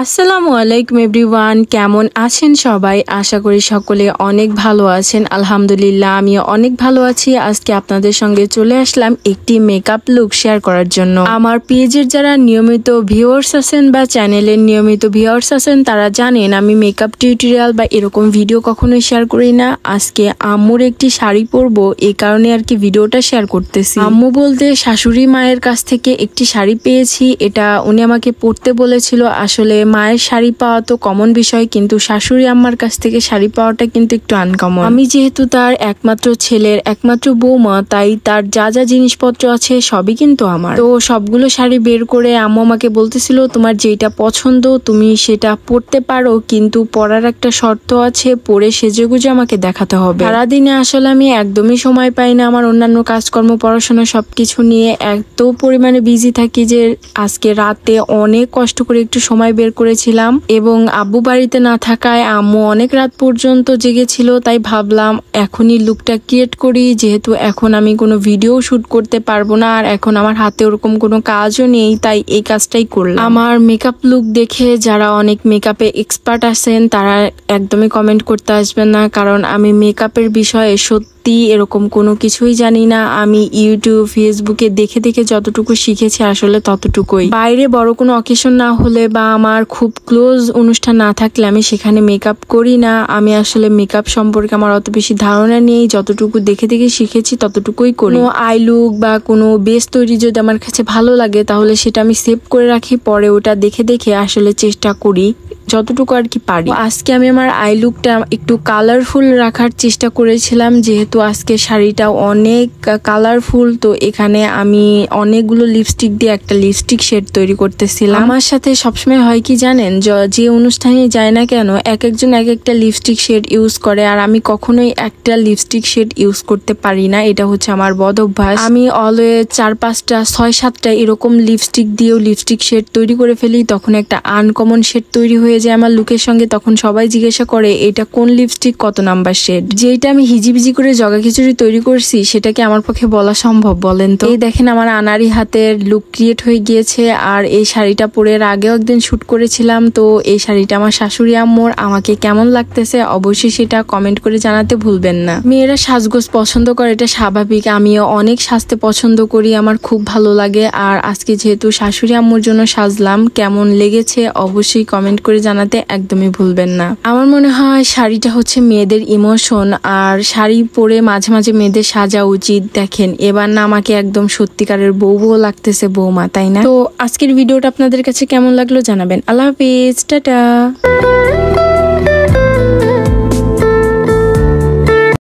আসসালামু আলাইকুম এভরিওয়ান, কেমন আছেন সবাই? আশা করি সকলে অনেক ভালো আছেন। আলহামদুলিল্লাহ আমিও অনেক ভালো আছি। আজকে আপনাদের সঙ্গে চলে আসলাম একটি মেকআপ লুক শেয়ার করার জন্য। আমার পেজের যারা নিয়মিত ভিউয়ার্স আছেন বা চ্যানেলের নিয়মিত ভিউয়ার্স আছেন তারা জানেন আমি মেকআপ টিউটোরিয়াল বা এরকম ভিডিও কখনোই শেয়ার করি না। আজকে আম্মুর একটি শাড়ি পরবো, এই কারণে আর কি ভিডিওটা শেয়ার করতেছি। আম্মু বলতে শাশুড়ি মায়ের কাছ থেকে একটি শাড়ি পেয়েছি, এটা উনি আমাকে পরতে বলেছিল। আসলে মায়ের শাড়ি পাওয়া তো কমন বিষয়, কিন্তু শাশুড়ি আম্মার কাছ থেকে শাড়ি পাওয়াটা কিন্তু একটু আনকমন। আমি যেহেতু তার একমাত্র ছেলের একমাত্র বৌমা, তাই তার যা যা জিনিসপত্র আছে সবই কিন্তু আমার। তো সবগুলো শাড়ি বের করে আম্মু আমাকে বলতেছিল তোমার যেটা পছন্দ তুমি সেটা পরতে পারো, কিন্তু পরার একটা শর্ত আছে, পরে সেজেগুজে আমাকে দেখাতে হবে। সারাদিনে আসলে আমি একদমই সময় পাই না, আমার অন্যান্য কাজকর্ম পড়াশোনা সবকিছু নিয়ে এত পরিমাণে বিজি থাকি যে আজকে রাতে অনেক কষ্ট করে একটু সময় বের করেছিলাম। এবং আব্বু বাড়িতে না থাকায় আম্মু অনেক রাত পর্যন্ত জেগেছিল, তাই ভাবলাম এখনই লুকটা ক্রিয়েট করি, যেহেতু এখন আমি কোনো ভিডিও শুট করতে পারবো না আর এখন আমার হাতে ওরকম কোনো কাজও নেই, তাই এই কাজটাই করলাম। আমার মেকআপ লুক দেখে যারা অনেক মেকআপে এক্সপার্ট আছেন তারা একদমই কমেন্ট করতে আসবেন না, কারণ আমি মেকআপের বিষয়ে সত্যি এরকম কোনো কিছুই জানি না। আমি ইউটিউব ফেসবুকে দেখে দেখে যতটুকু শিখেছি আসলে ততটুকুই। বাইরে বড় কোনো অকেশন না হলে বা আমার খুব ক্লোজ অনুষ্ঠান না থাকলে আমি সেখানে মেকআপ করি না। আমি আসলে মেকআপ সম্পর্কে আমার অত বেশি ধারণা নেই, যতটুকু দেখে দেখে শিখেছি ততটুকুই করি। কোনো আই লুক বা কোনো বেস তৈরি যদি আমার কাছে ভালো লাগে তাহলে সেটা আমি সেভ করে রাখি, পরে ওটা দেখে দেখে আসলে চেষ্টা করি যতটুকু আর কি পারি। আজকে আমি আমার আই লুকটা একটু কালারফুল রাখার চেষ্টা করেছিলাম, যেহেতু আজকে শাড়িটা অনেক কালারফুল, তো এখানে আমি অনেকগুলো লিপস্টিক দিয়ে একটা লিপস্টিক শেড তৈরি করতেছিলাম। আমার সাথে সবসময় হয় কি জানেন, যে অনুষ্ঠানে যায় না কেন এক একজন এক একটা লিপস্টিক শেড ইউজ করে, আর আমি কখনোই একটা লিপস্টিক শেড ইউজ করতে পারি না। এটা হচ্ছে আমার বদ অভ্যাস। আমি অলওয়েজ 4-5টা 6-7টা এরকম লিপস্টিক দিয়েও লিপস্টিক শেড তৈরি করে ফেলি, তখন একটা আনকমন শেড তৈরি হয়ে যায় আমার লুকের সঙ্গে। তখন সবাই জিজ্ঞাসা করে এটা কোন লিপস্টিক, কত নাম্বার শেড। যেটা আমি হিজিবিজি করে জগা খিচুড়ি তৈরি করছি সেটা কি আমার পক্ষে বলা সম্ভব বলেন তো? এই দেখেন আমার আনারি হাতের লুক ক্রিয়েট হয়ে গিয়েছে। আর এই শাড়িটা পরে আগেও একদিন শুট করেছিলাম, তো এই শাড়িটা আমার শাশুড়ি আম্মুর। আমাকে কেমন লাগতেছে অবশ্যই সেটা কমেন্ট করে জানাতে ভুলবেন না। মেয়েরা সাজগোজ পছন্দ করে, এটা স্বাভাবিক, আমিও অনেক সাজতে পছন্দ করি, আমার খুব ভালো লাগে। আর আজকে যেহেতু শাশুড়ি আম্মুর জন্য সাজলাম, কেমন লেগেছে অবশ্যই কমেন্ট করে জানাতে একদমই ভুলবেন না। আমার মনে হয় শাড়িটা হচ্ছে মেয়েদের ইমোশন, আর শাড়ি পরে মাঝে মাঝে মেয়েদের সাজা উচিত। দেখেন এবার না আমাকে একদম সত্যিকারের বউ বউ লাগতেছে, বৌমা, তাই না? তো আজকের ভিডিওটা আপনাদের কাছে কেমন লাগলো জানাবেন। আল্লাহ হাফিজ, টাটা।